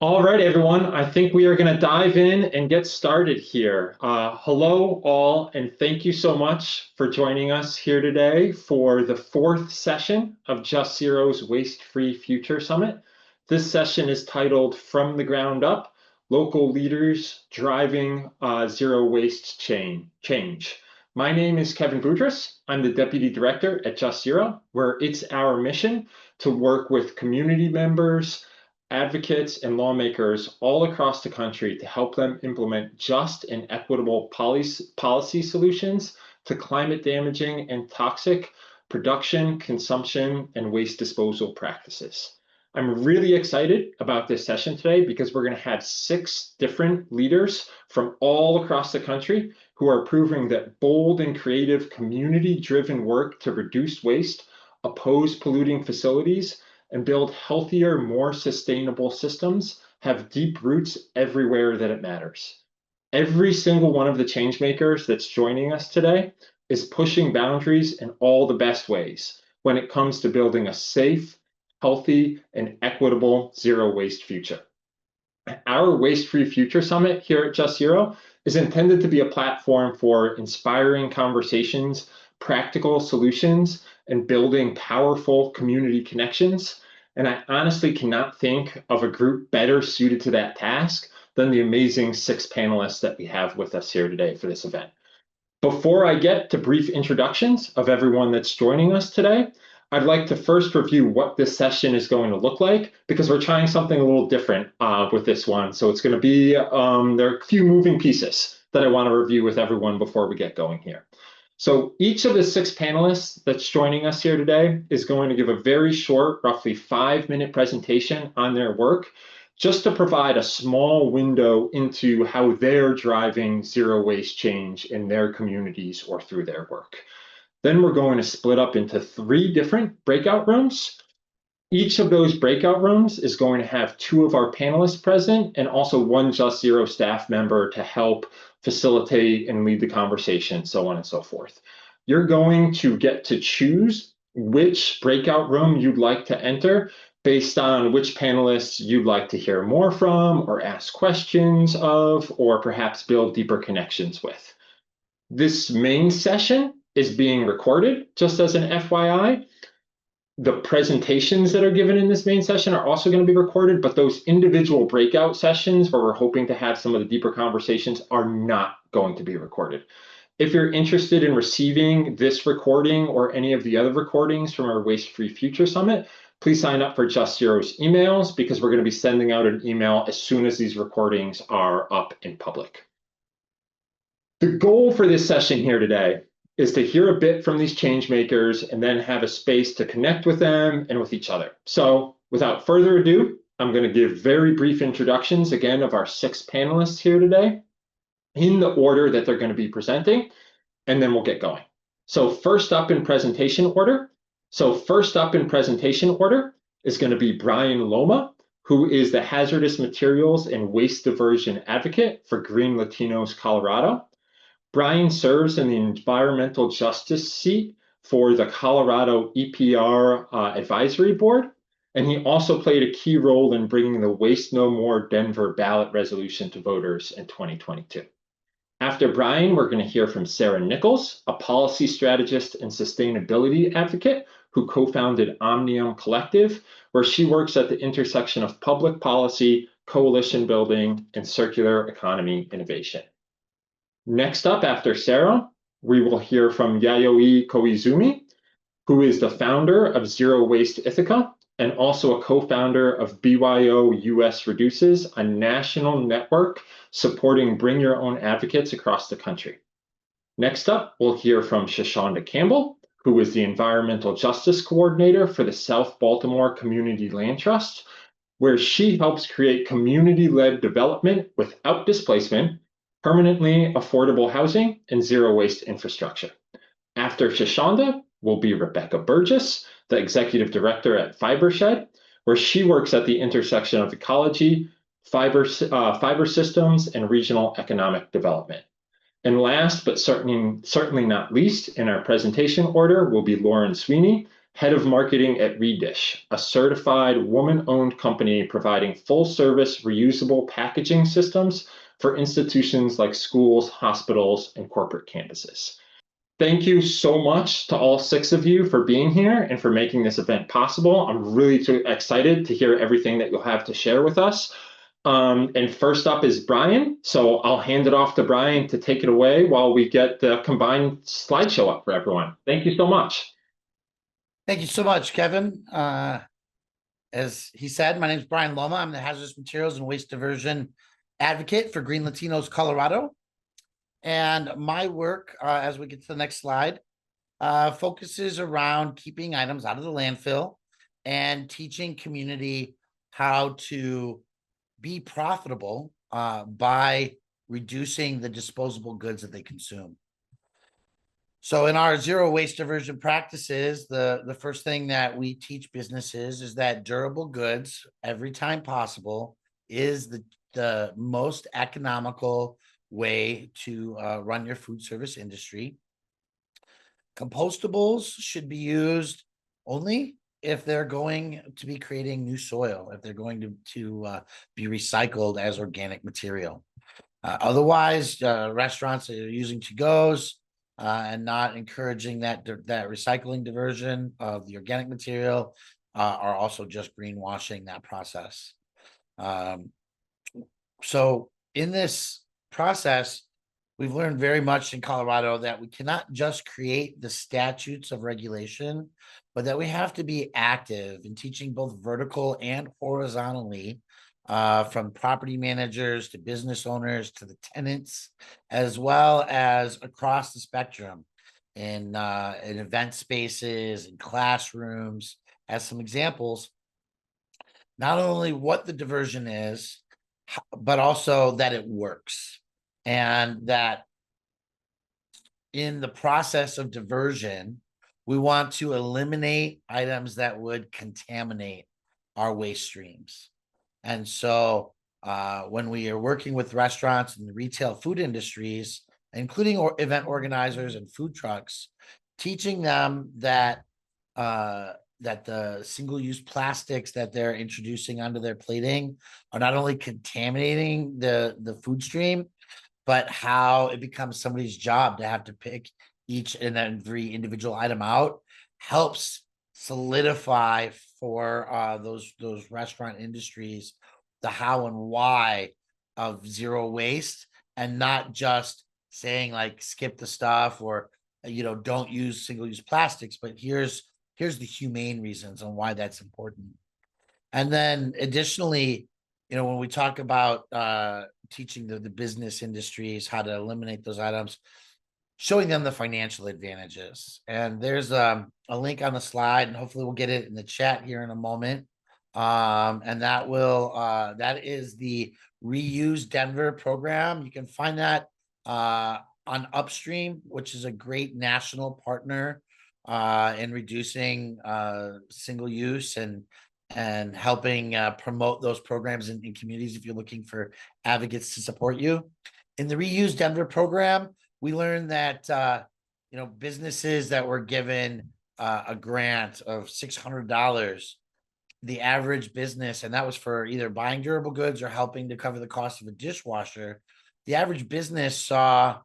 All right, everyone. I think we are going to dive in and get started here. Hello, all, and thank you so much for joining us here today for the fourth session of Just Zero's Waste-Free Future Summit. This session is titled From the Ground Up, Local Leaders Driving Zero Waste Change. My name is Kevin Boudris. I'm the Deputy Director at Just Zero, where it's our mission to work with community members, advocates, and lawmakers all across the country to help them implement just and equitable policy solutions to climate damaging and toxic production, consumption, and waste disposal practices. I'm really excited about this session today because we're going to have 6 different leaders from all across the country who are proving that bold and creative community-driven work to reduce waste, oppose polluting facilities, and build healthier, more sustainable systems have deep roots everywhere that it matters. Every single one of the change makers that's joining us today is pushing boundaries in all the best ways when it comes to building a safe, healthy, and equitable zero waste future. Our Waste-Free Future Summit here at Just Zero is intended to be a platform for inspiring conversations, practical solutions, and building powerful community connections. And I honestly cannot think of a group better suited to that task than the amazing 6 panelists that we have with us here today for this event. Before I get to brief introductions of everyone that's joining us today, I'd like to first review what this session is going to look like because we're trying something a little different with this one. So it's going to be, there are a few moving pieces that I want to review with everyone before we get going here. So each of the 6 panelists that's joining us here today is going to give a very short, roughly 5-minute presentation on their work, just to provide a small window into how they're driving zero waste change in their communities or through their work. Then we're going to split up into 3 different breakout rooms. Each of those breakout rooms is going to have 2 of our panelists present and also 1 Just Zero staff member to help facilitate and lead the conversation, so on and so forth. You're going to get to choose which breakout room you'd like to enter based on which panelists you'd like to hear more from or ask questions of, or perhaps build deeper connections with. This main session is being recorded, just as an FYI. The presentations that are given in this main session are also going to be recorded, but those individual breakout sessions where we're hoping to have some of the deeper conversations are not going to be recorded. If you're interested in receiving this recording or any of the other recordings from our Waste-Free Future Summit, please sign up for Just Zero's emails because we're going to be sending out an email as soon as these recordings are up in public. The goal for this session here today is to hear a bit from these change makers and then have a space to connect with them and with each other. So without further ado, I'm going to give very brief introductions again of our 6 panelists here today in the order that they're going to be presenting, and then we'll get going. So first up in presentation order is going to be Brian Loma, who is the Hazardous Materials and Waste Diversion Advocate for Green Latinos Colorado. Brian serves in the environmental justice seat for the Colorado EPR Advisory Board, and he also played a key role in bringing the Waste No More Denver ballot resolution to voters in 2022. After Brian, we're going to hear from Sarah Nichols, a policy strategist and sustainability advocate who co-founded Omnium Collective, where she works at the intersection of public policy, coalition building, and circular economy innovation. Next up, after Sarah, we will hear from Yayoi Koizumi, who is the founder of Zero Waste Ithaca and also a co-founder of BYO US Reduces, a national network supporting bring your own advocates across the country. Next up, we'll hear from Shashonda Campbell, who is the environmental justice coordinator for the South Baltimore Community Land Trust, where she helps create community-led development without displacement, permanently affordable housing, and zero waste infrastructure. After Shashonda will be Rebecca Burgess, the executive director at Fibershed, where she works at the intersection of ecology, fiber systems, and regional economic development. And last, but certainly not least, in our presentation order will be Lauren Sweeney, Head of Marketing at Redish, a certified woman-owned company providing full-service reusable packaging systems for institutions like schools, hospitals, and corporate campuses. Thank you so much to all 6 of you for being here and for making this event possible. I'm really excited to hear everything that you'll have to share with us. And first up is Brian. So I'll hand it off to Brian to take it away while we get the combined slideshow up for everyone. Thank you so much. Thank you so much, Kevin. As he said, my name is Brian Loma. I'm the Hazardous Materials and Waste Diversion Advocate for Green Latinos Colorado. And my work, as we get to the next slide, focuses around keeping items out of the landfill and teaching community how to be profitable by reducing the disposable goods that they consume. So in our zero waste diversion practices, the first thing that we teach businesses is that durable goods, every time possible, is the most economical way to run your food service industry. Compostables should be used only if they're going to be creating new soil, if they're going to be recycled as organic material. Otherwise, restaurants that are using to-goes and not encouraging that recycling diversion of the organic material are also just greenwashing that process. So in this process, we've learned very much in Colorado that we cannot just create the statutes of regulation, but that we have to be active in teaching both vertical and horizontally, from property managers to business owners to the tenants, as well as across the spectrum in event spaces and classrooms. As some examples, not only what the diversion is, but also that it works, and that in the process of diversion, we want to eliminate items that would contaminate our waste streams. And so when we are working with restaurants and the retail food industries, including event organizers and food trucks, teaching them that that the single-use plastics that they're introducing onto their plating are not only contaminating the food stream, but how it becomes somebody's job to have to pick each and every individual item out, helps solidify for those restaurant industries the how and why of zero waste, and not just saying like skip the stuff or don't use single-use plastics, but here's the humane reasons on why that's important. And then additionally, when we talk about teaching the business industries how to eliminate those items, showing them the financial advantages. And there's a link on the slide, and hopefully we'll get it in the chat here in a moment. And that is the Reuse Denver program. You can find that on Upstream, which is a great national partner in reducing single use and helping promote those programs in communities if you're looking for advocates to support you. In the Reuse Denver program, we learned that businesses that were given a grant of $600, the average business, and that was for either buying durable goods or helping to cover the cost of a dishwasher, the average business saw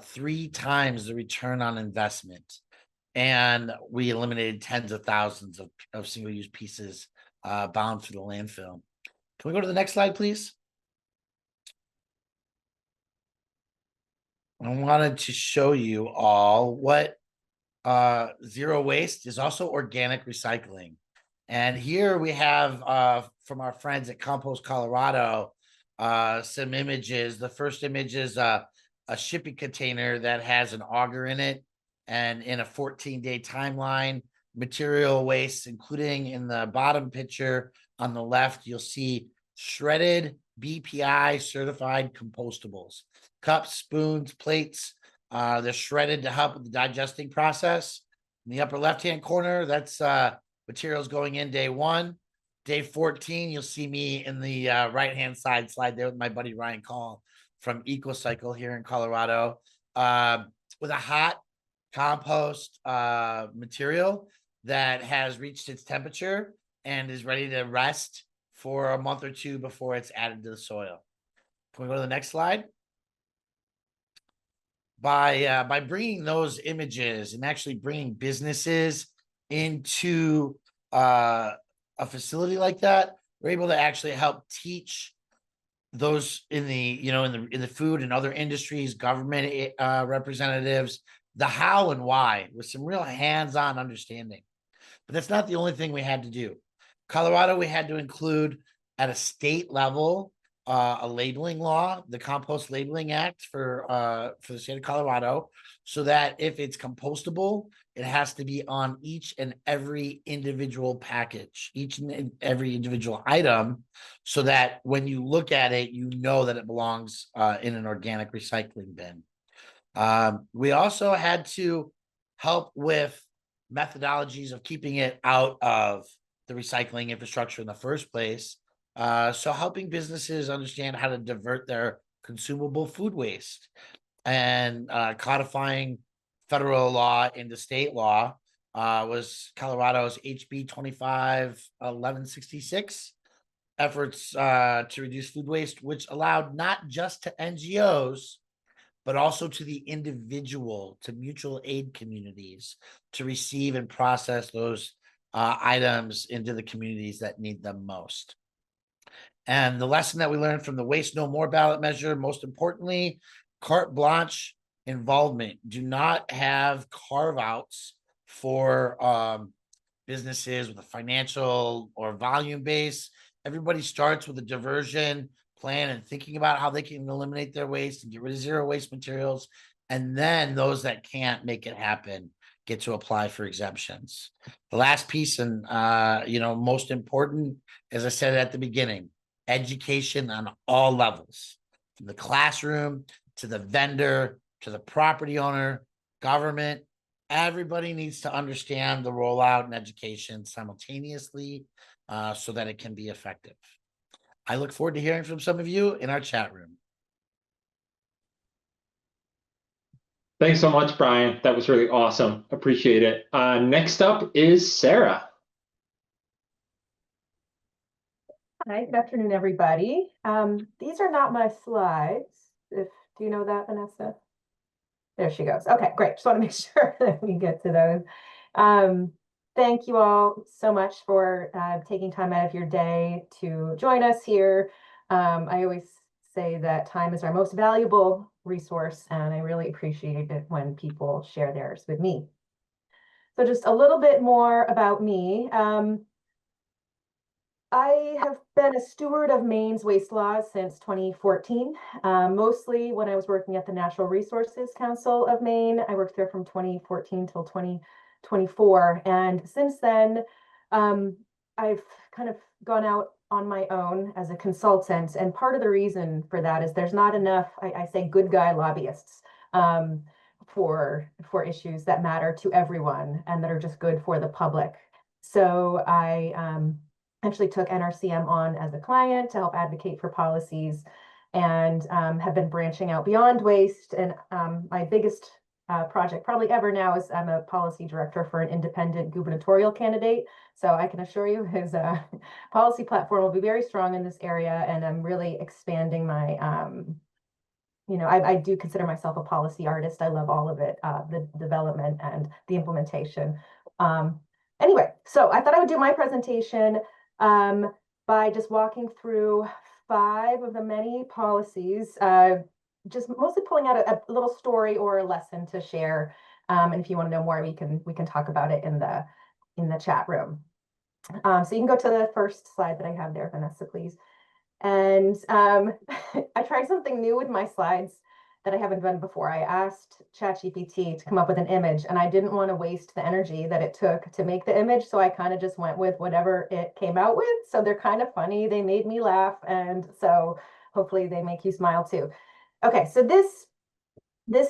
3 times the return on investment. And we eliminated tens of thousands of single-use pieces bound through the landfill. Can we go to the next slide, please? I wanted to show you all what zero waste is. Also organic recycling. And here we have from our friends at Compost Colorado some images. The first image is a shipping container that has an auger in it, and in a 14-day timeline, material waste, including in the bottom picture on the left, you'll see shredded BPI certified compostables, cups, spoons, plates. They're shredded to help with the digesting process. In the upper left-hand corner, that's materials going in day 1. Day 14, you'll see me in the right-hand side slide there with my buddy Ryan Call from EcoCycle here in Colorado, with a hot compost material that has reached its temperature and is ready to rest for a month or two before it's added to the soil. Can we go to the next slide? By bringing those images and actually bringing businesses into a facility like that, we're able to actually help teach those in the in the food and other industries, government representatives, the how and why with some real hands-on understanding. But that's not the only thing we had to do. Colorado, we had to include at a state level a labeling law, the Compost Labeling Act for the state of Colorado, so that if it's compostable, it has to be on each and every individual package, each and every individual item, so that when you look at it, you know that it belongs in an organic recycling bin. We also had to help with methodologies of keeping it out of the recycling infrastructure in the first place. So helping businesses understand how to divert their consumable food waste and codifying federal law into state law was Colorado's HB 251166 efforts to reduce food waste, which allowed not just to NGOs, but also to the individual, to mutual aid communities to receive and process those items into the communities that need them most. And the lesson that we learned from the Waste No More ballot measure, most importantly, carte blanche involvement. Do not have carve outs for businesses with a financial or volume base. Everybody starts with a diversion plan and thinking about how they can eliminate their waste and get rid of zero waste materials. And then those that can't make it happen get to apply for exemptions. The last piece and most important, as I said at the beginning, education on all levels, from the classroom to the vendor to the property owner, government. Everybody needs to understand the rollout and education simultaneously so that it can be effective. I look forward to hearing from some of you in our chat room. Thanks so much, Brian. That was really awesome. Appreciate it. Next up is Sarah. Hi, good afternoon, everybody. These are not my slides. Do you know that, Vanessa? There she goes. Okay, great. Just want to make sure that we get to those. Thank you all so much for taking time out of your day to join us here. I always say that time is our most valuable resource, and I really appreciate it when people share theirs with me. So just a little bit more about me. I have been a steward of Maine's waste laws since 2014, mostly when I was working at the Natural Resources Council of Maine. I worked there from 2014 till 2024. And since then, I've kind of gone out on my own as a consultant. And part of the reason for that is there's not enough, I say, good guy lobbyists for issues that matter to everyone and that are just good for the public. So I actually took NRCM on as a client to help advocate for policies and have been branching out beyond waste. And my biggest project probably ever now is I'm a policy director for an independent gubernatorial candidate. So I can assure you his policy platform will be very strong in this area. And I'm really expanding my, I do consider myself a policy artist. I love all of it, the development and the implementation. Anyway, so I thought I would do my presentation by just walking through 5 of the many policies, just mostly pulling out a little story or a lesson to share. And if you want to know more, we can talk about it in the chat room. So you can go to the first slide that I have there, Vanessa, please. And I tried something new with my slides that I haven't done before. I asked ChatGPT to come up with an image, and I didn't want to waste the energy that it took to make the image. So I kind of just went with whatever it came out with. So they're kind of funny. They made me laugh. And so hopefully they make you smile too. Okay, so this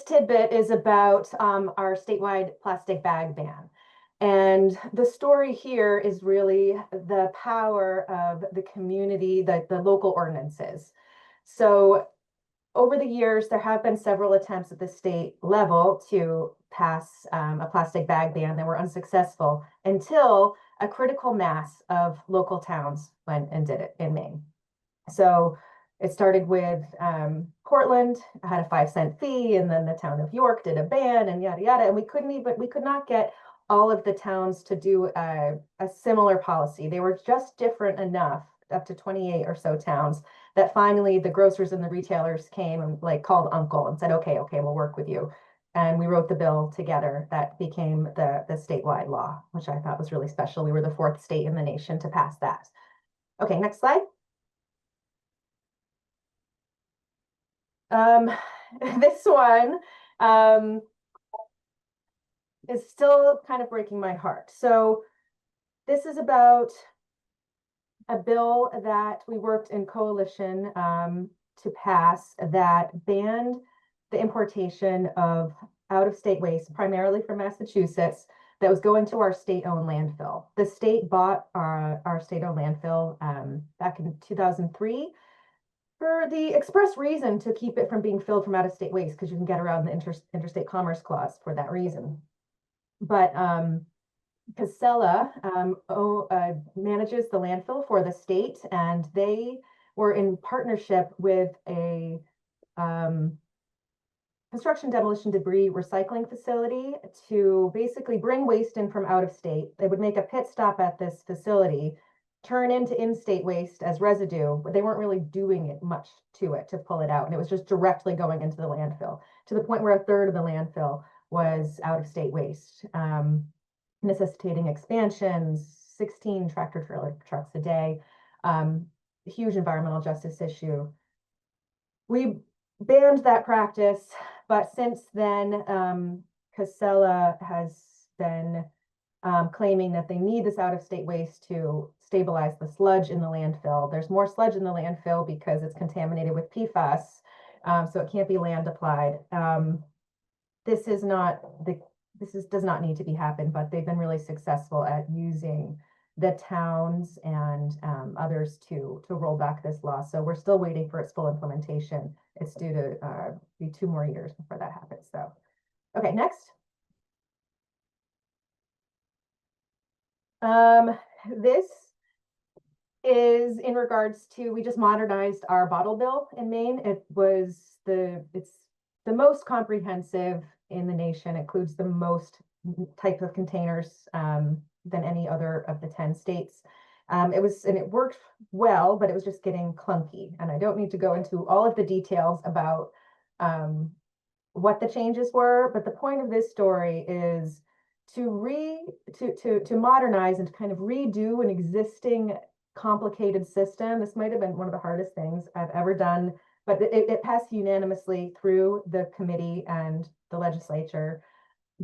tidbit is about our statewide plastic bag ban. And the story here is really the power of the community, the local ordinances. So over the years, there have been several attempts at the state level to pass a plastic bag ban. They were unsuccessful until a critical mass of local towns went and did it in Maine. So it started with Portland had a 5-cent fee, and then the town of York did a ban, and yada yada. And we could not get all of the towns to do a similar policy. They were just different enough, up to 28 or so towns, that finally the grocers and the retailers came and like called uncle and said, okay, we'll work with you. And we wrote the bill together that became the statewide law, which I thought was really special. We were the 4th state in the nation to pass that. Okay, next slide. This one is still kind of breaking my heart. So this is about a bill that we worked in coalition to pass that banned the importation of out-of-state waste, primarily from Massachusetts, that was going to our state-owned landfill. The state bought our state-owned landfill back in 2003 for the express reason to keep it from being filled from out-of-state waste, because you can get around the interstate commerce clause for that reason. But Casella manages the landfill for the state, and they were in partnership with a construction demolition debris recycling facility to basically bring waste in from out of state. They would make a pit stop at this facility, turn into in-state waste as residue, but they weren't really doing it much to it to pull it out. And it was just directly going into the landfill, to the point where 1/3 of the landfill was out-of-state waste, necessitating expansions, 16 tractor trailer trucks a day, huge environmental justice issue. We banned that practice, but since then, Casella has been claiming that they need this out-of-state waste to stabilize the sludge in the landfill. There's more sludge in the landfill because it's contaminated with PFAS, so it can't be land applied. This does not need to be happened, but they've been really successful at using the towns and others to roll back this law. So we're still waiting for its full implementation. It's due to be 2 more years before that happens. So, okay, next. This is in regards to, we just modernized our bottle bill in Maine. It's the most comprehensive in the nation. It includes the most type of containers than any other of the 10 states. It worked well, but it was just getting clunky. And I don't need to go into all of the details about what the changes were, but the point of this story is to modernize and to kind of redo an existing complicated system. This might have been one of the hardest things I've ever done, but it passed unanimously through the committee and the legislature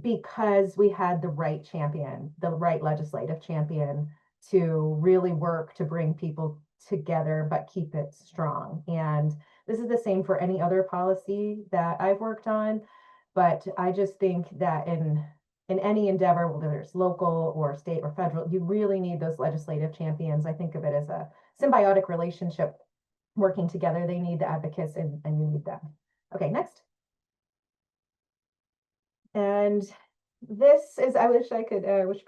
because we had the right champion, the right legislative champion to really work to bring people together, but keep it strong. And this is the same for any other policy that I've worked on. But I just think that in any endeavor, whether it's local or state or federal, you really need those legislative champions. I think of it as a symbiotic relationship working together. They need the advocates and you need them. Okay, next. And this is, I wish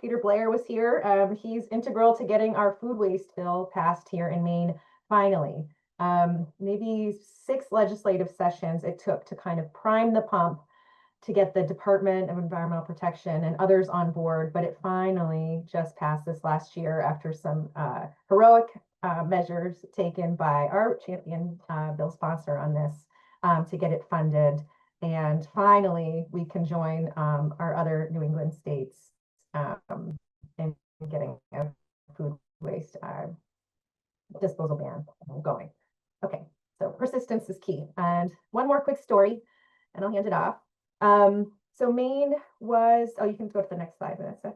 Peter Blair was here. He's integral to getting our food waste bill passed here in Maine, finally. Maybe 6 legislative sessions it took to kind of prime the pump to get the Department of Environmental Protection and others on board, but it finally just passed this last year after some heroic measures taken by our champion bill sponsor on this to get it funded. And finally, we can join our other New England states in getting a food waste disposal ban going. Okay, so persistence is key. And one more quick story, and I'll hand it off. So Maine was, you can go to the next slide, Vanessa.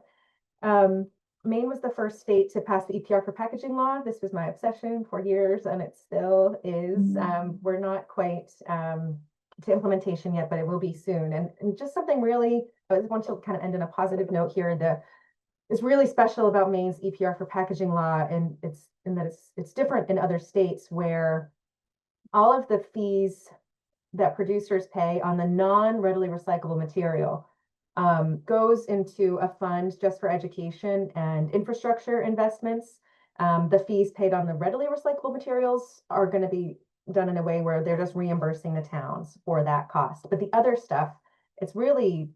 Maine was the first state to pass the EPR for packaging law. This was my obsession for years, and it still is. We're not quite to implementation yet, but it will be soon. And just something really, I want to kind of end on a positive note here. It's really special about Maine's EPR for packaging law, and it's different in other states where all of the fees that producers pay on the non-readily recyclable material goes into a fund just for education and infrastructure investments. The fees paid on the readily recyclable materials are going to be done in a way where they're just reimbursing the towns for that cost. But the other stuff, it's really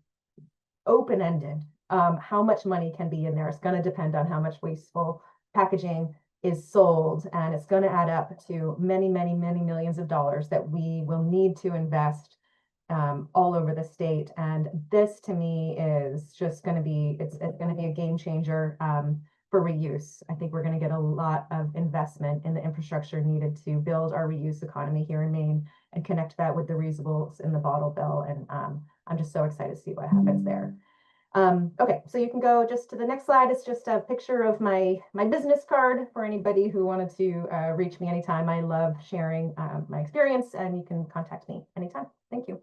open-ended. How much money can be in there? It's going to depend on how much wasteful packaging is sold, and it's going to add up to many, many, many millions of dollars that we will need to invest all over the state. And this to me is just going to be, it's going to be a game changer for reuse. I think we're going to get a lot of investment in the infrastructure needed to build our reuse economy here in Maine and connect that with the reusables in the bottle bill. And I'm just so excited to see what happens there. Okay, so you can go just to the next slide. It's just a picture of my business card for anybody who wanted to reach me anytime. I love sharing my experience, and you can contact me anytime. Thank you.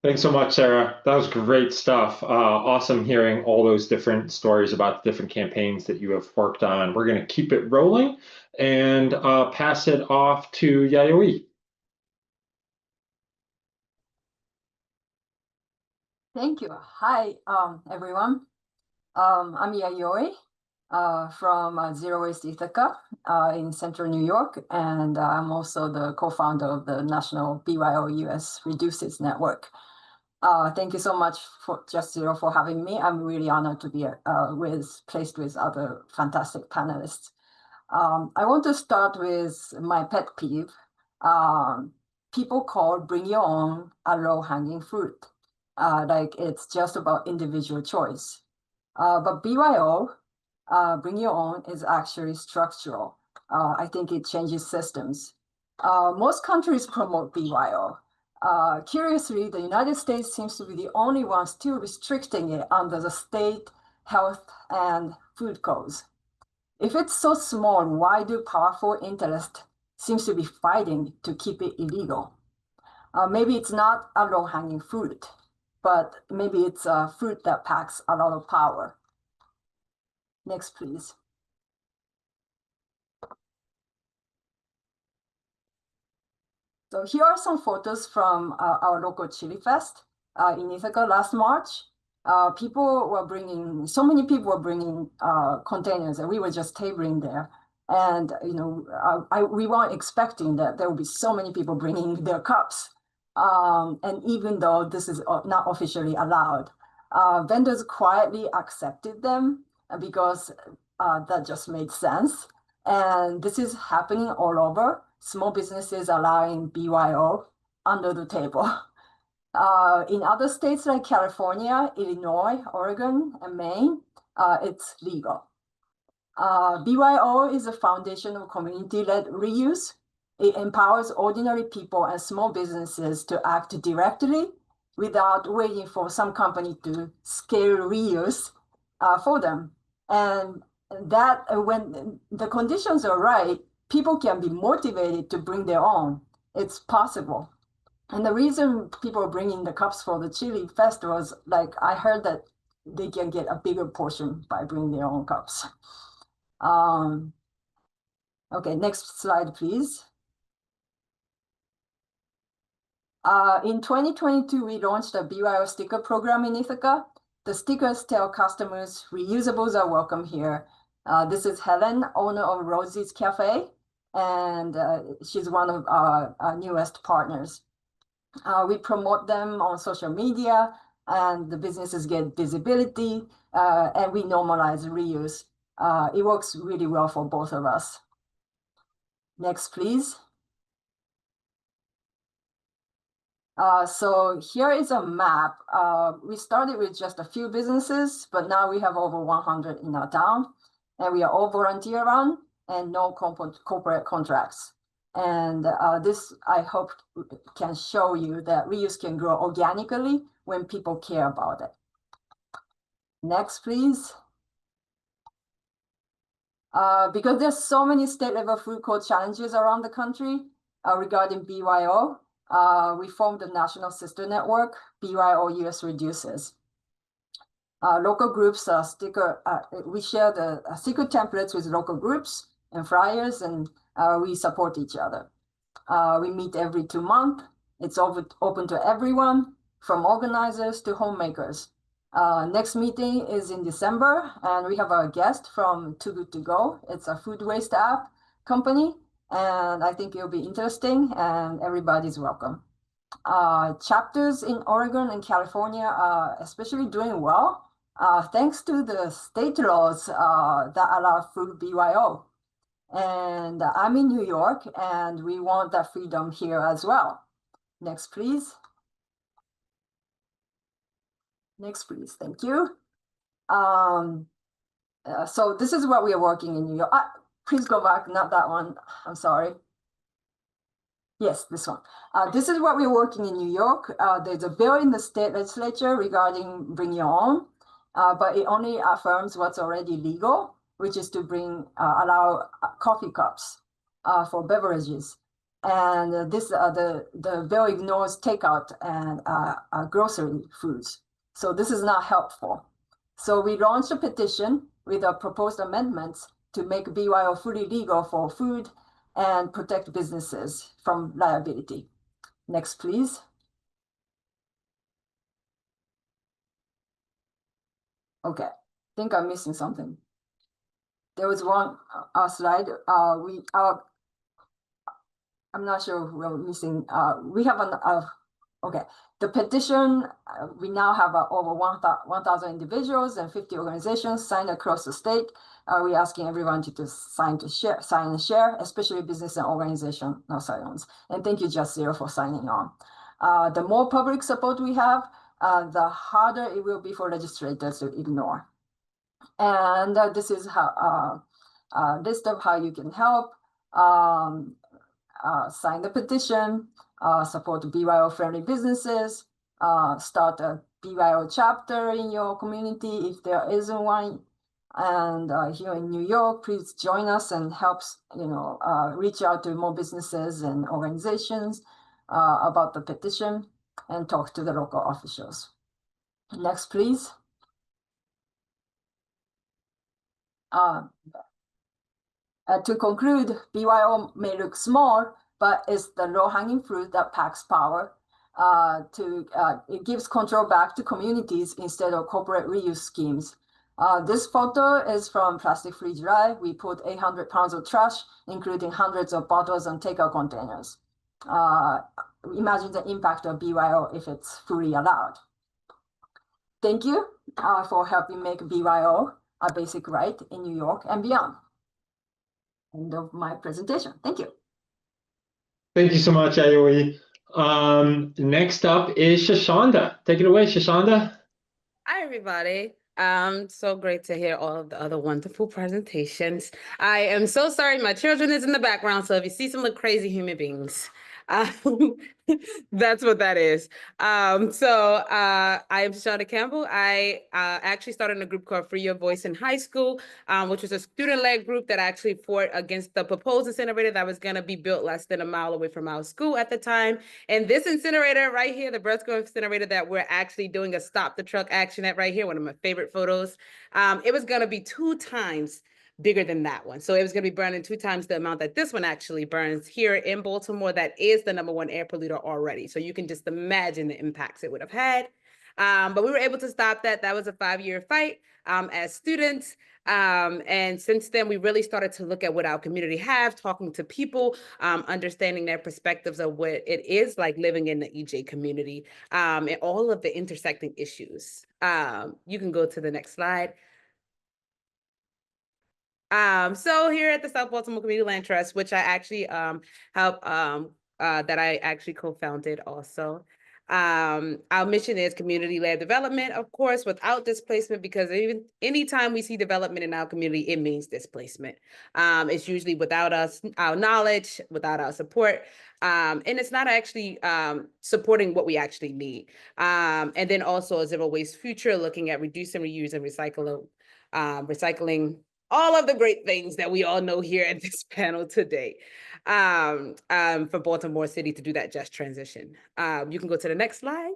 Thanks so much, Sarah. That was great stuff. Awesome hearing all those different stories about the different campaigns that you have worked on. We're going to keep it rolling and pass it off to Yayoi. Thank you. Hi, everyone. I'm Yayoi from Zero Waste Ithaca in Central New York, and I'm also the co-founder of the National BYO US Reduces Network. Thank you so much for Just Zero for having me. I'm really honored to be placed with other fantastic panelists. I want to start with my pet peeve. People call bring your own a low-hanging fruit. Like it's just about individual choice. But BYO, bring your own, is actually structural. I think it changes systems. Most countries promote BYO. Curiously, the United States seems to be the only one still restricting it under the state health and food codes. If it's so small, why do powerful interests seems to be fighting to keep it illegal? Maybe it's not a low-hanging fruit, but maybe it's a fruit that packs a lot of power. Next, please. So here are some photos from our local Chili Fest in Ithaca last March. So many people were bringing containers, and we were just tabling there. And we weren't expecting that there would be so many people bringing their cups. And even though this is not officially allowed, vendors quietly accepted them because that just made sense. And this is happening all over. Small businesses allowing BYO under the table. In other states like California, Illinois, Oregon, and Maine, it's legal. BYO is a foundation of community-led reuse. It empowers ordinary people and small businesses to act directly without waiting for some company to scale reuse for them. And that when the conditions are right, people can be motivated to bring their own. It's possible. And the reason people are bringing the cups for the Chili Fest was like, I heard that they can get a bigger portion by bringing their own cups. Okay, next slide, please. In 2022, we launched a BYO sticker program in Ithaca. The stickers tell customers reusables are welcome here. This is Helen, owner of Rosie's Cafe, and she's one of our newest partners. We promote them on social media, and the businesses get visibility, and we normalize reuse. It works really well for both of us. Next, please. So here is a map. We started with just a few businesses, but now we have over 100 in our town, and we are all volunteer run and no corporate contracts. And this, I hope, can show you that reuse can grow organically when people care about it. Next, please. Because there's so many state-level food code challenges around the country regarding BYO, we formed a national sister network, BYO US Reduces. Local groups we share the sticker templates with local groups and flyers, and we support each other. We meet every 2 months. It's open to everyone. from organizers to homemakers. Next meeting is in December, and we have a guest from Too Good To Go. It's a food waste app company, and I think it'll be interesting, and everybody's welcome. Chapters in Oregon and California are especially doing well, thanks to the state laws that allow food BYO. And I'm in New York, and we want that freedom here as well. Next, please. Next, please. Thank you. So this is what we are working in New York. Please go back, not that one. I'm sorry. Yes, this one. This is what we're working in New York. There's a bill in the state legislature regarding bring your own, but it only affirms what's already legal, which is to allow coffee cups for beverages. And the bill ignores takeout and grocery foods. So this is not helpful. So we launched a petition with proposed amendments to make BYO fully legal for food and protect businesses from liability. Next, please. Okay, I think I'm missing something. There was one slide. I'm not sure if we're missing. We have okay. The petition, we now have over 1,000 individuals and 50 organizations signed across the state. We're asking everyone to sign and share, especially business and organization, no silence. And thank you, Just Zero, for signing on. The more public support we have, the harder it will be for legislators to ignore. And this is how list of how you can help. Sign the petition, support BYO-friendly businesses, start a BYO chapter in your community if there isn't one. And here in New York, please join us and help, reach out to more businesses and organizations about the petition and talk to the local officials. Next, please. To conclude, BYO may look small, but it's the low-hanging fruit that packs power. It gives control back to communities instead of corporate reuse schemes. This photo is from Plastic Free July. We put 800 pounds of trash, including hundreds of bottles and takeout containers. Imagine the impact of BYO if it's fully allowed. Thank you for helping make BYO a basic right in New York and beyond. End of my presentation. Thank you. Thank you so much, Ayoi. Next up is Shashanda. Take it away, Shashanda. Hi, everybody. So great to hear all of the other wonderful presentations. I am so sorry my children is in the background, so if you see some little crazy human beings, that's what that is. I am Shashanda Campbell. I actually started in a group called Free Your Voice in high school, which was a student-led group that actually fought against the proposed incinerator that was going to be built less than a mile away from our school at the time. And this incinerator right here, the Bresco incinerator that we're actually doing a stop the truck action at right here, one of my favorite photos, it was going to be 2 times bigger than that one. So it was going to be burning 2 times the amount that this one actually burns here in Baltimore. That is the #1 air polluter already. So you can just imagine the impacts it would have had. But we were able to stop that. That was a 5-year fight as students. And since then, we really started to look at what our community have, talking to people, understanding their perspectives of what it is like living in the EJ community, and all of the intersecting issues. You can go to the next slide. So here at the South Baltimore Community Land Trust, which I actually help that I actually co-founded also. Our mission is community-led development, of course, without displacement, because even anytime we see development in our community, it means displacement. It's usually without our knowledge, without our support, and it's not actually supporting what we actually need. And then also a zero waste future, looking at reducing, reuse, and recycling all of the great things that we all know here at this panel today, for Baltimore City to do that just transition. You can go to the next slide.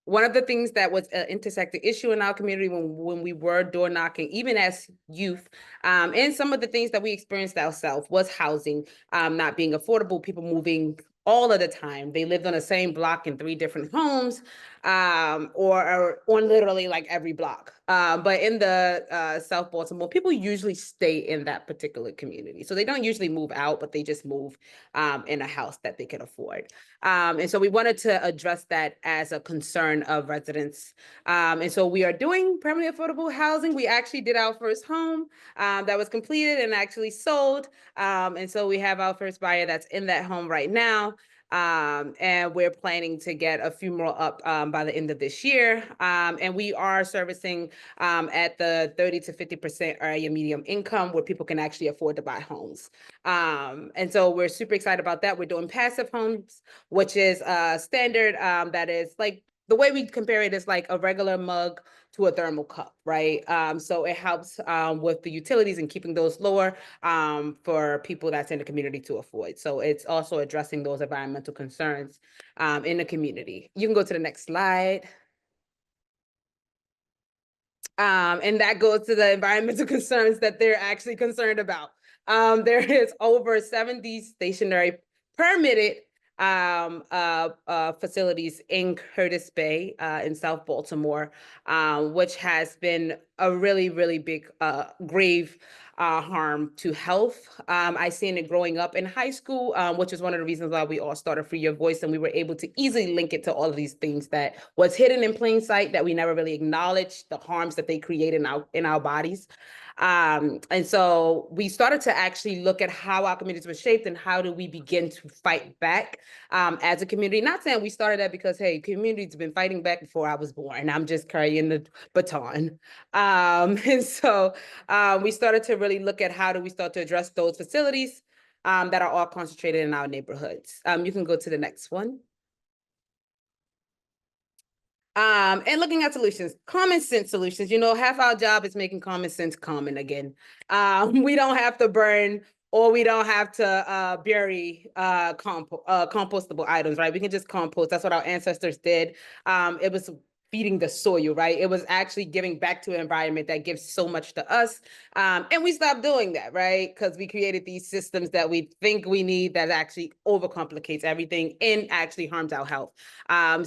One of the things that was an intersecting issue in our community when we were door knocking, even as youth, and some of the things that we experienced ourselves was housing not being affordable, people moving all of the time. They lived on the same block in 3 different homes, or on literally like every block. But in the South Baltimore, people usually stay in that particular community. So they don't usually move out, but they just move in a house that they can afford. And so we wanted to address that as a concern of residents. And so we are doing permanently affordable housing. We actually did our first home that was completed and actually sold. And so we have our first buyer that's in that home right now. And we're planning to get a few more up by the end of this year. And we are servicing at the 30 to 50% area medium income where people can actually afford to buy homes. And so we're super excited about that. We're doing passive homes, which is standard, that is like, the way we compare it is like a regular mug to a thermal cup, right? So it helps with the utilities and keeping those lower for people that's in the community to afford. So it's also addressing those environmental concerns in the community. You can go to the next slide. And that goes to the environmental concerns that they're actually concerned about. There is over 70 stationary permitted facilities in Curtis Bay in South Baltimore, which has been a really, really big grave harm to health. I seen it growing up in high school, which is one of the reasons why we all started Free Your Voice, and we were able to easily link it to all of these things that was hidden in plain sight that we never really acknowledged, the harms that they create in our bodies. And so we started to actually look at how our communities were shaped and how do we begin to fight back as a community. Not saying we started that because, hey, communities have been fighting back before I was born. I'm just carrying the baton. And so we started to really look at how do we start to address those facilities that are all concentrated in our neighborhoods. You can go to the next one. And looking at solutions, common sense solutions. Half our job is making common sense common again. We don't have to burn, or we don't have to bury compostable items, right? We can just compost. That's what our ancestors did. It was feeding the soil, right? It was actually giving back to an environment that gives so much to us. And we stopped doing that, right? Because we created these systems that we think we need that actually overcomplicates everything and actually harms our health.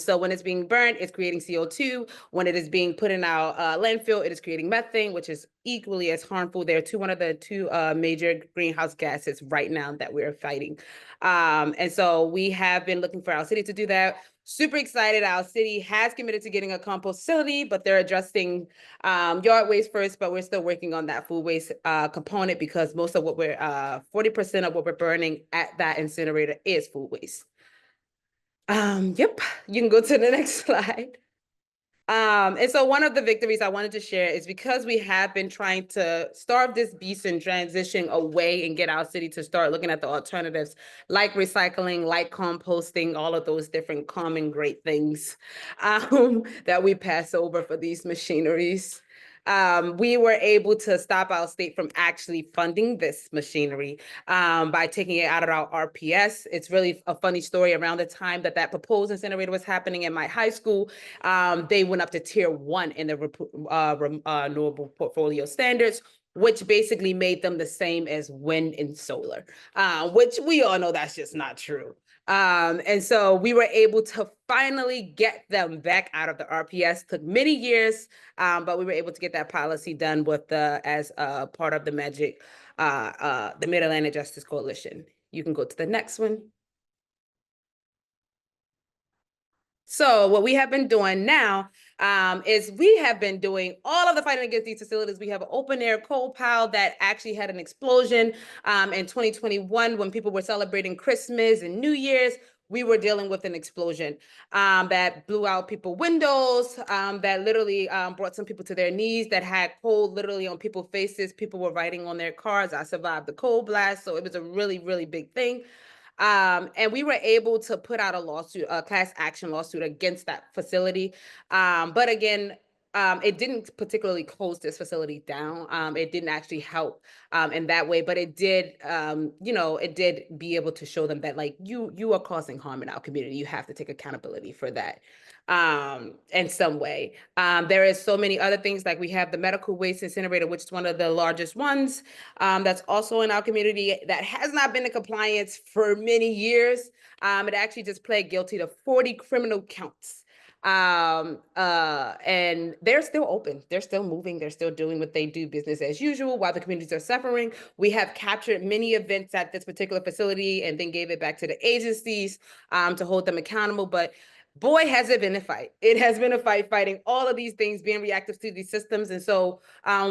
So when it's being burned, it's creating CO2. When it is being put in our landfill, it is creating methane, which is equally as harmful. They're one of the two major greenhouse gases right now that we're fighting. And so we have been looking for our city to do that. Super excited. Our city has committed to getting a compost facility, but they're addressing yard waste first, but we're still working on that food waste component because most of what 40% of what we're burning at that incinerator is food waste. Yep, you can go to the next slide. And so one of the victories I wanted to share is because we have been trying to starve this beast and transition away and get our city to start looking at the alternatives like recycling, like composting, all of those different common great things that we pass over for these machineries. We were able to stop our state from actually funding this machinery by taking it out of our RPS. It's really a funny story. Around the time that proposed incinerator was happening in my high school, they went up to tier 1 in the renewable portfolio standards, which basically made them the same as wind and solar, which we all know that's just not true. And so we were able to finally get them back out of the RPS. Took many years, but we were able to get that policy done as part of the the Mid-Atlantic Justice Coalition. You can go to the next one. So what we have been doing now is we have been doing all of the fighting against these facilities. We have an open air coal pile that actually had an explosion in 2021 when people were celebrating Christmas and New Year's. We were dealing with an explosion that blew out people's windows, that literally brought some people to their knees, that had coal literally on people's faces. People were writing on their cars, "I survived the coal blast." So it was a really, really big thing. And we were able to put out a class action lawsuit against that facility. But again, it didn't particularly close this facility down. It didn't actually help in that way, but it did, it did be able to show them that like you are causing harm in our community. You have to take accountability for that. in some way. There is so many other things, like we have the medical waste incinerator, which is one of the largest ones, that's also in our community that has not been in compliance for many years. It actually just pled guilty to 40 criminal counts. And they're still open. They're still moving. They're still doing what they do, business as usual, while the communities are suffering. We have captured many events at this particular facility and then gave it back to the agencies to hold them accountable. But boy, has it been a fight. It has been a fight fighting all of these things, being reactive to these systems. And so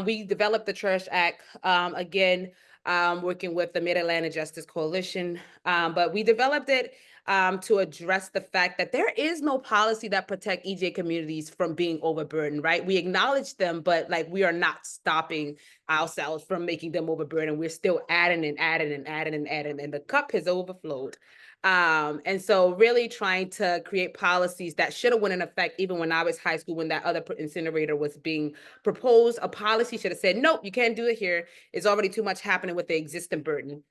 we developed the Trash Act, again, working with the Mid-Atlantic Justice Coalition. But we developed it to address the fact that there is no policy that protect EJ communities from being overburdened, right? We acknowledge them, but like we are not stopping ourselves from making them overburdened. We're still adding and adding and adding and adding, and the cup has overflowed. And so really trying to create policies that should have went in effect even when I was high school, when that other incinerator was being proposed. A policy should have said, nope, you can't do it here. It's already too much happening with the existing burden.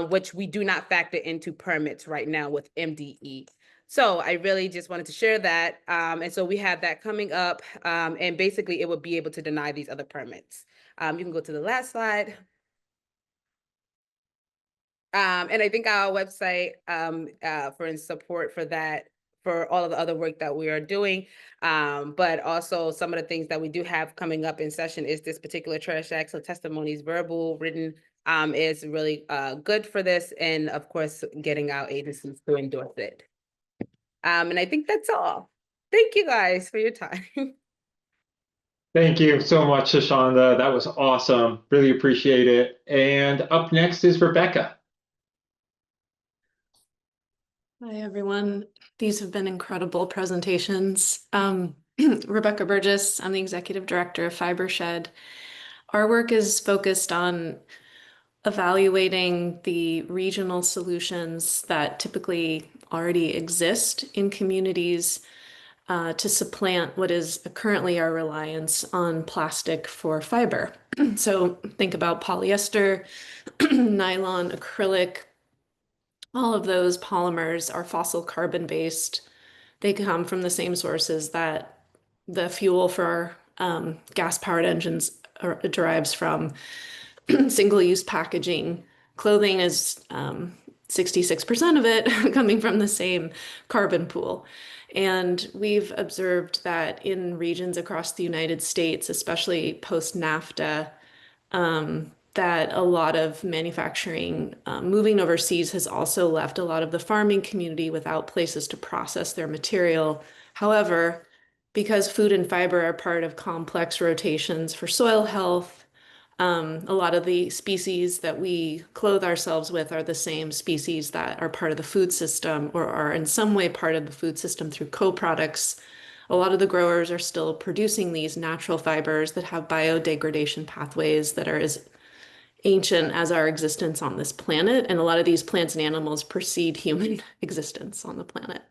Which we do not factor into permits right now with MDE. So I really just wanted to share that. And so we have that coming up, and basically it would be able to deny these other permits. You can go to the last slide. And I think our website for in support for that, for all of the other work that we are doing, but also some of the things that we do have coming up in session is this particular Trash Act. So testimonies, verbal, written, is really good for this, and of course, getting our agencies to endorse it. And I think that's all. Thank you guys for your time. Thank you so much, Shashonda. That was awesome. Really appreciate it. And up next is Rebecca. Hi, everyone. These have been incredible presentations. Rebecca Burgess, I'm the Executive Director of Fibershed. Our work is focused on evaluating the regional solutions that typically already exist in communities to supplant what is currently our reliance on plastic for fiber. So think about polyester, nylon, acrylic. All of those polymers are fossil carbon based. They come from the same sources that the fuel for gas powered engines derives from. Single-use packaging. Clothing is 66% of it coming from the same carbon pool. And we've observed that in regions across the United States, especially post-NAFTA, that a lot of manufacturing moving overseas has also left a lot of the farming community without places to process their material. However, because food and fiber are part of complex rotations for soil health, a lot of the species that we clothe ourselves with are the same species that are part of the food system or are in some way part of the food system through co-products. A lot of the growers are still producing these natural fibers that have biodegradation pathways that are as ancient as our existence on this planet. And a lot of these plants and animals precede human existence on the planet.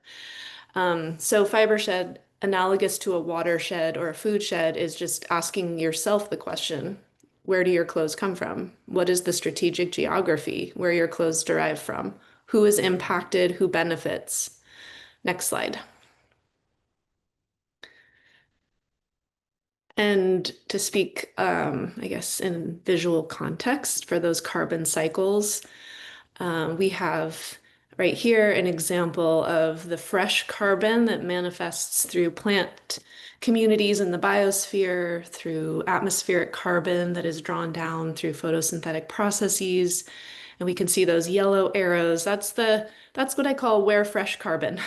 So Fibershed, analogous to a watershed or a food shed, is just asking yourself the question, where do your clothes come from? What is the strategic geography where your clothes derive from? Who is impacted? Who benefits? Next slide. And to speak, I guess, in visual context for those carbon cycles, we have right here an example of the fresh carbon that manifests through plant communities in the biosphere, through atmospheric carbon that is drawn down through photosynthetic processes. And we can see those yellow arrows. That's what I call where fresh carbon.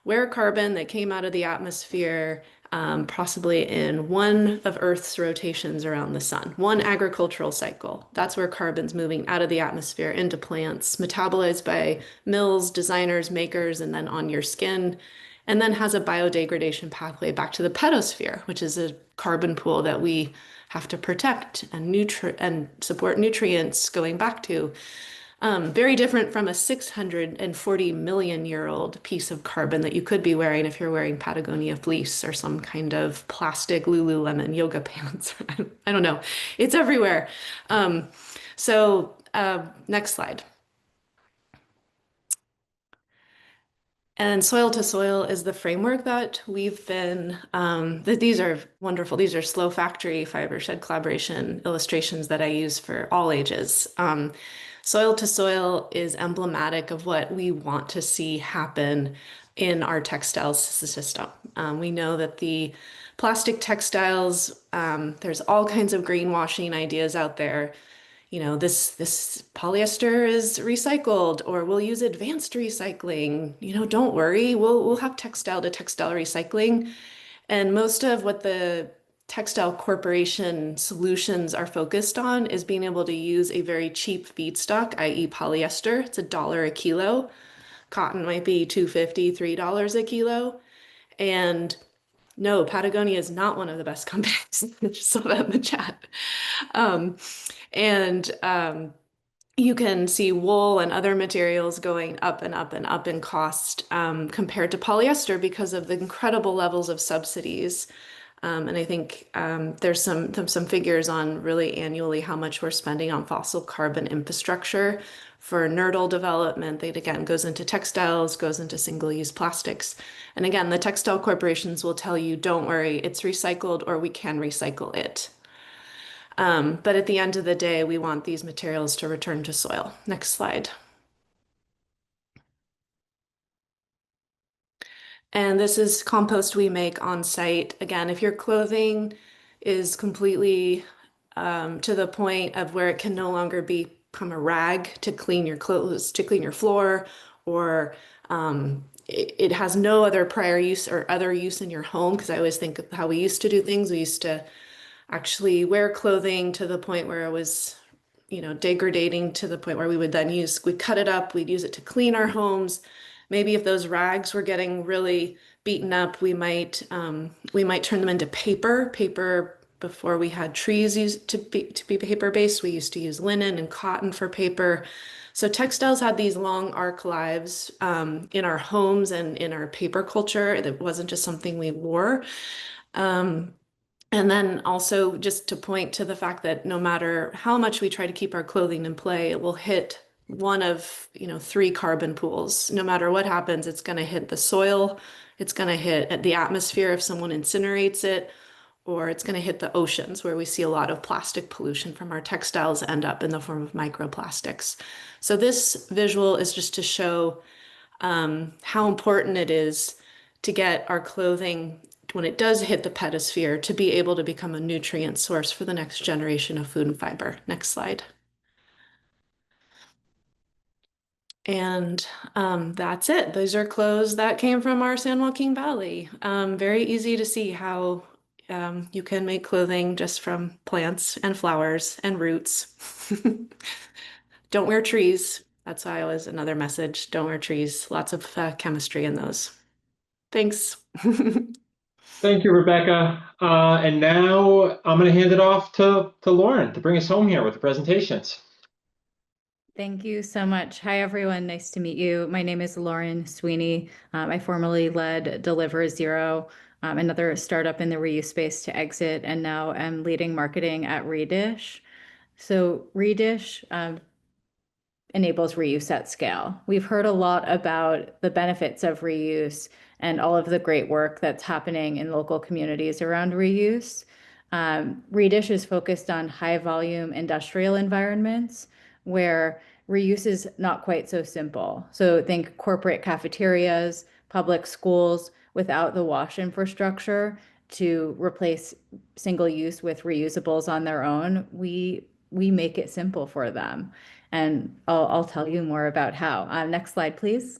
Where carbon that came out of the atmosphere, possibly in one of Earth's rotations around the sun, one agricultural cycle. That's where carbon's moving out of the atmosphere into plants, metabolized by mills, designers, makers, and then on your skin, and then has a biodegradation pathway back to the pedosphere, which is a carbon pool that we have to protect and support nutrients going back to. Very different from a 640 million year old piece of carbon that you could be wearing if you're wearing Patagonia fleece or some kind of plastic Lululemon yoga pants. I don't know. It's everywhere. Next slide. And soil to soil is the framework that we've been, these are wonderful. These are Slow Factory fiber shed collaboration illustrations that I use for all ages. Soil to soil is emblematic of what we want to see happen in our textiles system. We know that the plastic textiles, there's all kinds of greenwashing ideas out there. You know, this polyester is recycled, or we'll use advanced recycling. You know, don't worry, we'll have textile to textile recycling. And most of what the textile corporation solutions are focused on is being able to use a very cheap feedstock, i.e. polyester. It's $1 a kilo. Cotton might be $2.50, $3 a kilo. And no, Patagonia is not one of the best companies. I just saw that in the chat. Um, and you can see wool and other materials going up and up and up in cost compared to polyester because of the incredible levels of subsidies. And I think there's some figures on really annually how much we're spending on fossil carbon infrastructure for nurdle development. That again goes into textiles, goes into single-use plastics. And again, the textile corporations will tell you, don't worry, it's recycled or we can recycle it. But at the end of the day, we want these materials to return to soil. Next slide. And this is compost we make on site. Again, if your clothing is completely to the point of where it can no longer become a rag to clean your clothes, to clean your floor, or it has no other prior use or other use in your home, because I always think of how we used to do things. We used to actually wear clothing to the point where it was, you know, degrading to the point where we would then we'd cut it up, we'd use it to clean our homes. Maybe if those rags were getting really beaten up, we might turn them into paper. Paper, before we had trees used to be paper-based, we used to use linen and cotton for paper. So textiles had these long arc lives in our homes and in our paper culture. It wasn't just something we wore. And then also just to point to the fact that no matter how much we try to keep our clothing in play, it will hit one of, you know, 3 carbon pools. No matter what happens, it's going to hit the soil, it's going to hit the atmosphere if someone incinerates it, or it's going to hit the oceans where we see a lot of plastic pollution from our textiles end up in the form of microplastics. So this visual is just to show how important it is to get our clothing, when it does hit the pedosphere, to be able to become a nutrient source for the next generation of food and fiber. Next slide. And that's it. Those are clothes that came from our San Joaquin Valley. Very easy to see how you can make clothing just from plants and flowers and roots. Don't wear trees. That's why I was another message. Don't wear trees. Lots of chemistry in those. Thanks. Thank you, Rebecca. And now I'm going to hand it off to Lauren to bring us home here with the presentations. Thank you so much. Hi, everyone. Nice to meet you. My name is Lauren Sweeney. I formerly led Deliver Zero, another startup in the reuse space, to exit, and now am leading marketing at Redish. So Redish enables reuse at scale. We've heard a lot about the benefits of reuse and all of the great work that's happening in local communities around reuse. Redish is focused on high volume industrial environments where reuse is not quite so simple. So think corporate cafeterias, public schools without the wash infrastructure to replace single use with reusables on their own. We make it simple for them. And I'll tell you more about how. Next slide, please.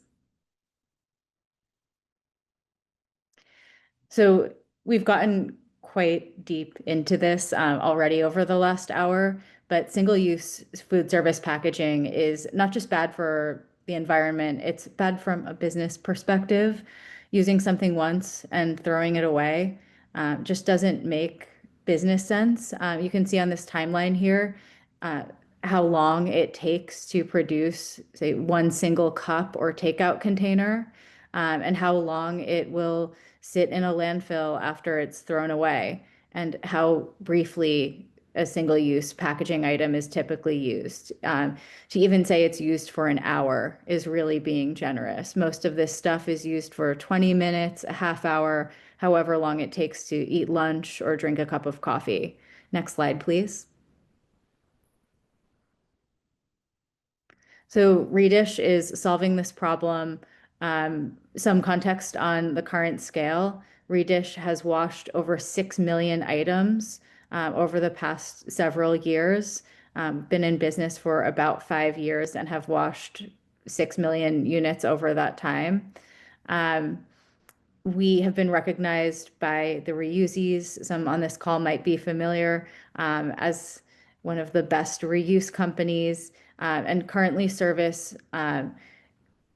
So we've gotten quite deep into this already over the last hour, but single-use food service packaging is not just bad for the environment, it's bad from a business perspective. Using something once and throwing it away just doesn't make business sense. You can see on this timeline here how long it takes to produce, say, one single cup or takeout container, and how long it will sit in a landfill after it's thrown away, and how briefly a single-use packaging item is typically used. To even say it's used for an hour is really being generous. Most of this stuff is used for 20 minutes, a half hour, however long it takes to eat lunch or drink a cup of coffee. Next slide, please. So Redish is solving this problem. Some context on the current scale. Redish has washed over 6 million items over the past several years, been in business for about 5 years and have washed 6 million units over that time. We have been recognized by the reusees. Some on this call might be familiar as one of the best reuse companies and currently service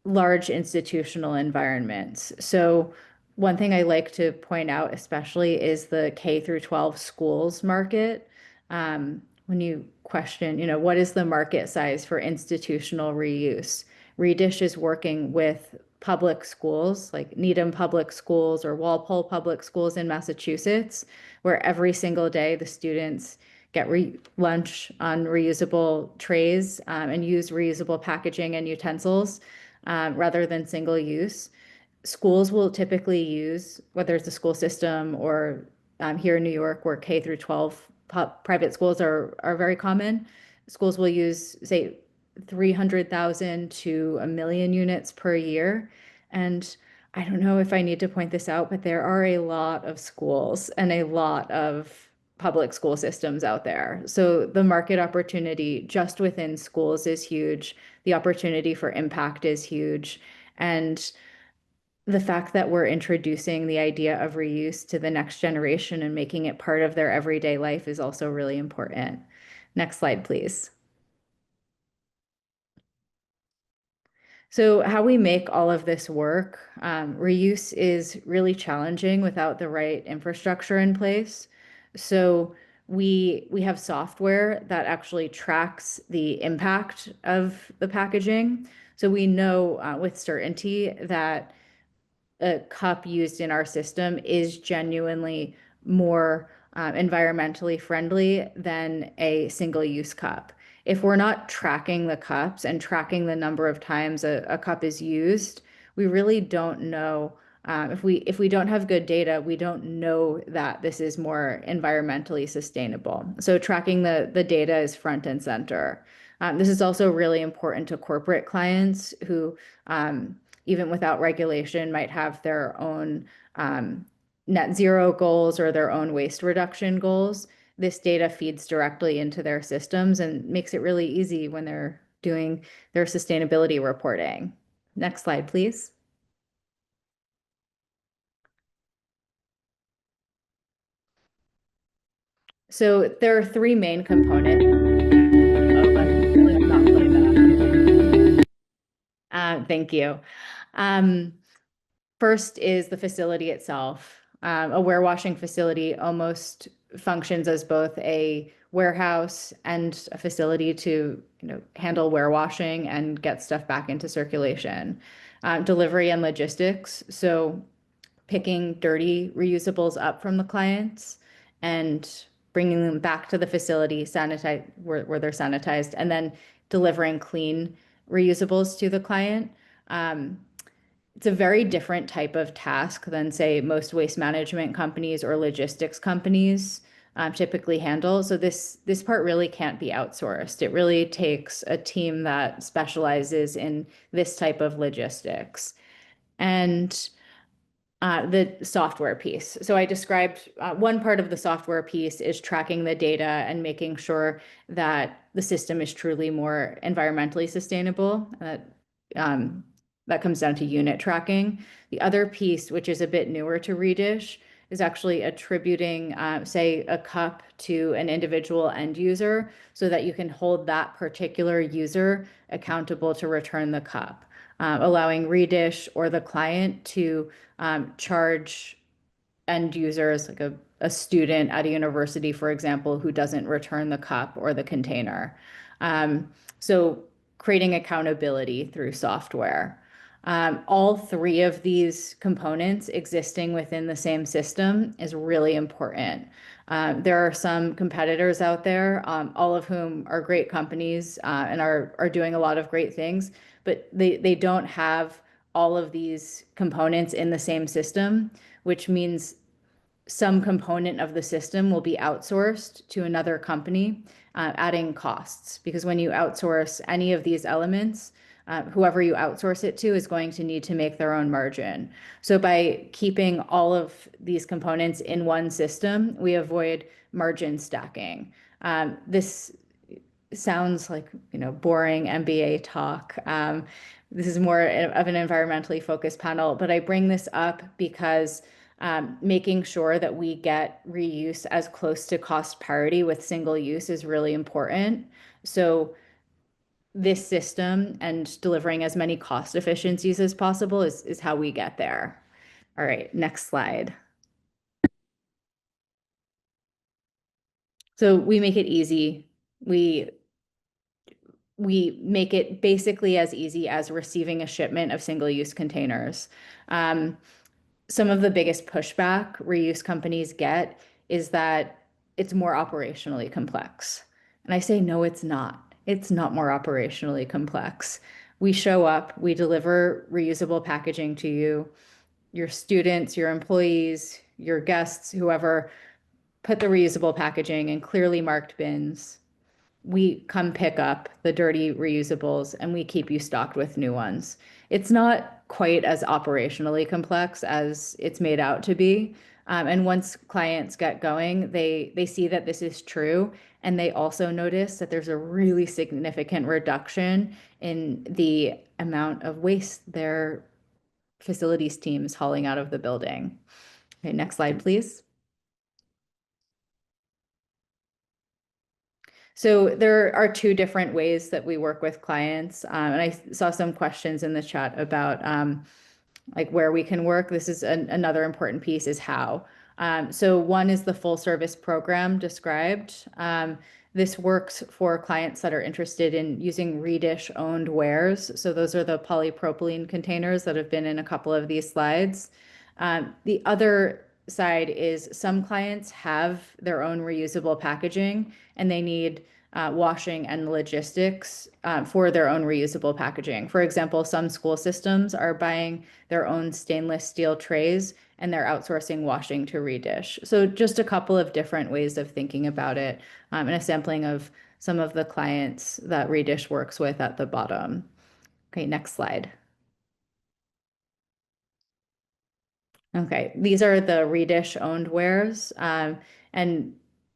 large institutional environments. So one thing I like to point out especially is the K through 12 schools market. When you question, what is the market size for institutional reuse? Redish is working with public schools like Needham Public Schools or Walpole Public Schools in Massachusetts, where every single day the students get lunch on reusable trays and use reusable packaging and utensils rather than single use. Schools will typically use, whether it's a school system or here in New York where K through 12 private schools are very common, schools will use, say, 300,000 to 1 million units per year. And I don't know if I need to point this out, but there are a lot of schools and a lot of public school systems out there. So the market opportunity just within schools is huge. The opportunity for impact is huge. And the fact that we're introducing the idea of reuse to the next generation and making it part of their everyday life is also really important. Next slide, please. So how we make all of this work, reuse is really challenging without the right infrastructure in place. So we have software that actually tracks the impact of the packaging. So we know with certainty that a cup used in our system is genuinely more environmentally friendly than a single-use cup. If we're not tracking the cups and tracking the number of times a cup is used, we really don't know. If we don't have good data, we don't know that this is more environmentally sustainable. So tracking the data is front and center. This is also really important to corporate clients who, even without regulation, might have their own net zero goals or their own waste reduction goals. This data feeds directly into their systems and makes it really easy when they're doing their sustainability reporting. Next slide, please. So there are 3 main components. Thank you. First is the facility itself. A warewashing facility almost functions as both a warehouse and a facility to handle warewashing and get stuff back into circulation. Delivery and logistics. So picking dirty reusables up from the clients and bringing them back to the facility, sanitize where they're sanitized, and then delivering clean reusables to the client. It's a very different type of task than, say, most waste management companies or logistics companies typically handle. So this part really can't be outsourced. It really takes a team that specializes in this type of logistics. And the software piece. So I described one part of the software piece is tracking the data and making sure that the system is truly more environmentally sustainable. That comes down to unit tracking. The other piece, which is a bit newer to Redish, is actually attributing, say, a cup to an individual end user so that you can hold that particular user accountable to return the cup, allowing Redish or the client to charge end users, like a student at a university, for example, who doesn't return the cup or the container. So creating accountability through software. All three of these components existing within the same system is really important. There are some competitors out there, all of whom are great companies and are doing a lot of great things, but they don't have all of these components in the same system, which means some component of the system will be outsourced to another company, adding costs. Because when you outsource any of these elements, whoever you outsource it to is going to need to make their own margin. So by keeping all of these components in one system, we avoid margin stacking. This sounds like, boring MBA talk. This is more of an environmentally focused panel, but I bring this up because making sure that we get reuse as close to cost parity with single use is really important. So this system and delivering as many cost efficiencies as possible is how we get there. All right, next slide. So we make it easy. We make it basically as easy as receiving a shipment of single-use containers. Some of the biggest pushback reuse companies get is that it's more operationally complex. And I say, no, it's not. It's not more operationally complex. We show up, we deliver reusable packaging to you, your students, your employees, your guests, whoever, put the reusable packaging in clearly marked bins. We come pick up the dirty reusables and we keep you stocked with new ones. It's not quite as operationally complex as it's made out to be. And once clients get going, they see that this is true. And they also notice that there's a really significant reduction in the amount of waste their facilities team is hauling out of the building. Okay, next slide, please. So there are two different ways that we work with clients. And I saw some questions in the chat about like where we can work. This is another important piece is how. So one is the full service program described. This works for clients that are interested in using Redish owned wares. So those are the polypropylene containers that have been in a couple of these slides. The other side is some clients have their own reusable packaging and they need washing and logistics for their own reusable packaging. For example, some school systems are buying their own stainless steel trays and they're outsourcing washing to Redish. So just a couple of different ways of thinking about it and a sampling of some of the clients that Redish works with at the bottom. Okay, next slide. Okay, these are the Redish owned wares, and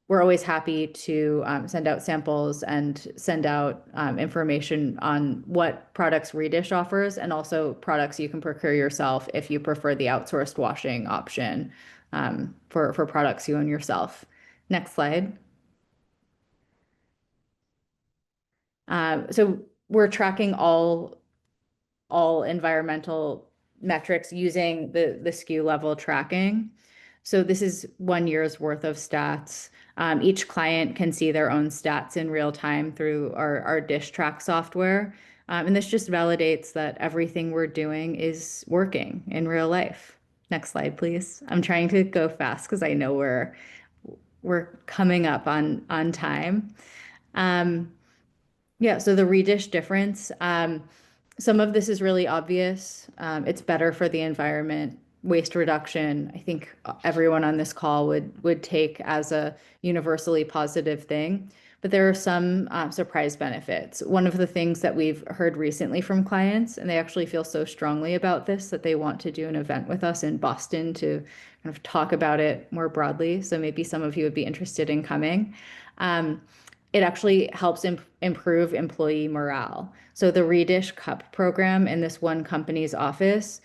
we're always happy to send out samples and send out information on what products Redish offers and also products you can procure yourself if you prefer the outsourced washing option for products you own yourself. Next slide. So we're tracking all environmental metrics using the SKU level tracking. So this is 1 year's worth of stats. Each client can see their own stats in real time through our dish track software. And this just validates that everything we're doing is working in real life. Next slide, please. I'm trying to go fast because I know we're coming up on time. Yeah, so the Redish difference, some of this is really obvious. It's better for the environment. Waste reduction, I think everyone on this call would take as a universally positive thing. But there are some surprise benefits. One of the things that we've heard recently from clients, and they actually feel so strongly about this that they want to do an event with us in Boston to kind of talk about it more broadly. So maybe some of you would be interested in coming. It actually helps improve employee morale. So the Redish Cup program in this one company's office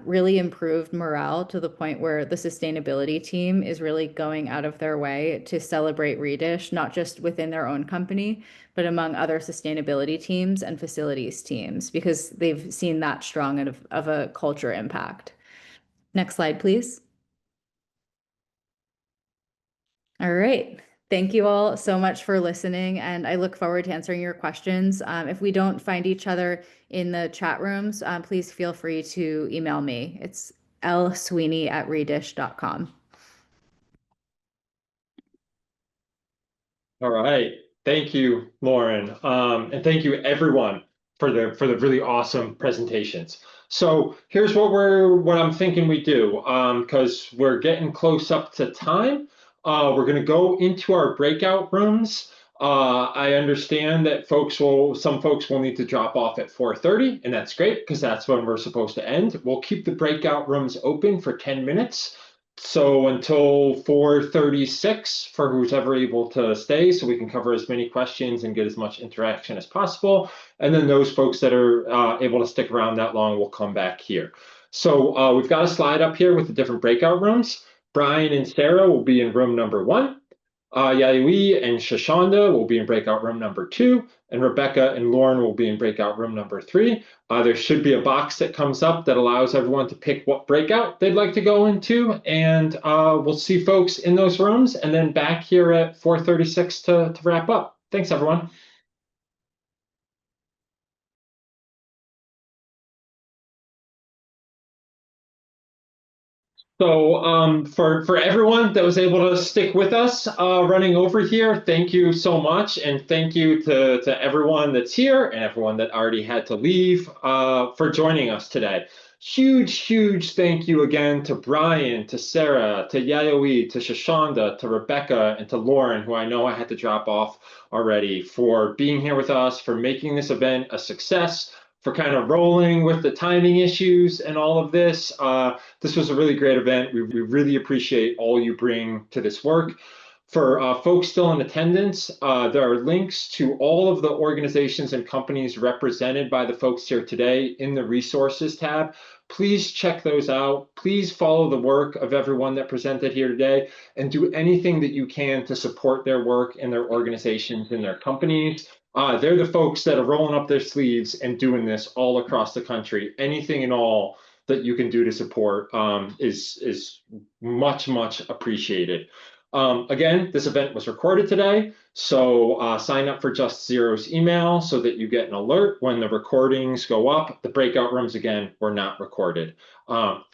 really improved morale to the point where the sustainability team is really going out of their way to celebrate Redish, not just within their own company, but among other sustainability teams and facilities teams, because they've seen that strong of a culture impact. Next slide, please. All right. Thank you all so much for listening, and I look forward to answering your questions. If we don't find each other in the chat rooms, please feel free to email me. It's lsweeney@redish.com. All right. Thank you, Lauren. And thank you everyone for the really awesome presentations. So here's what I'm thinking we do, because we're getting close up to time. We're going to go into our breakout rooms. I understand that some folks will need to drop off at 4:30, and that's great because that's when we're supposed to end. We'll keep the breakout rooms open for 10 minutes. So until 4:36 for who's ever able to stay, so we can cover as many questions and get as much interaction as possible. And then those folks that are able to stick around that long will come back here. So we've got a slide up here with the different breakout rooms. Brian and Sarah will be in room number 1. Yayoi and Shoshanda will be in breakout room number 2, and Rebecca and Lauren will be in breakout room number 3. There should be a box that comes up that allows everyone to pick what breakout they'd like to go into, and we'll see folks in those rooms, and then back here at 4:36 to wrap up. Thanks, everyone. So for everyone that was able to stick with us running over here, thank you so much. And thank you to everyone that's here and everyone that already had to leave for joining us today. Huge thank you again to Brian, to Sarah, to Yayoi, to Shoshanda, to Rebecca, and to Lauren, who I know I had to drop off already, for being here with us, for making this event a success, for kind of rolling with the timing issues and all of this. This was a really great event. We really appreciate all you bring to this work. For folks still in attendance, there are links to all of the organizations and companies represented by the folks here today in the resources tab. Please check those out. Please follow the work of everyone that presented here today and do anything that you can to support their work and their organizations and their companies. They're the folks that are rolling up their sleeves and doing this all across the country. Anything and all that you can do to support is much appreciated. Again, this event was recorded today, so sign up for Just Zero's email so that you get an alert when the recordings go up. The breakout rooms, again, were not recorded.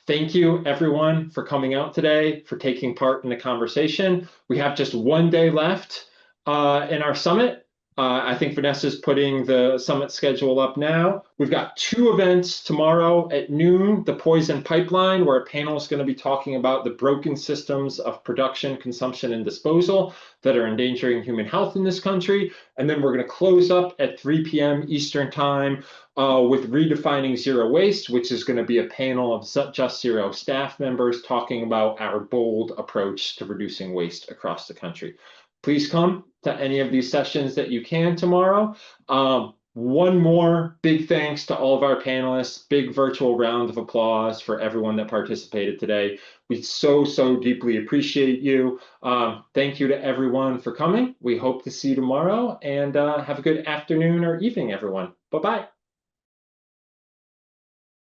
Thank you, everyone, for coming out today, for taking part in the conversation. We have just one day left in our summit. I think Vanessa's putting the summit schedule up now. We've got 2 events tomorrow at noon, the Poison Pipeline, where a panel is going to be talking about the broken systems of production, consumption, and disposal that are endangering human health in this country. And then we're going to close up at 3 p.m. Eastern Time with Redefining Zero Waste, which is going to be a panel of Just Zero staff members talking about our bold approach to reducing waste across the country. Please come to any of these sessions that you can tomorrow. One more big thanks to all of our panelists. Big virtual round of applause for everyone that participated today. We so deeply appreciate you. Thank you to everyone for coming. We hope to see you tomorrow, and have a good afternoon or evening, everyone. Bye-bye.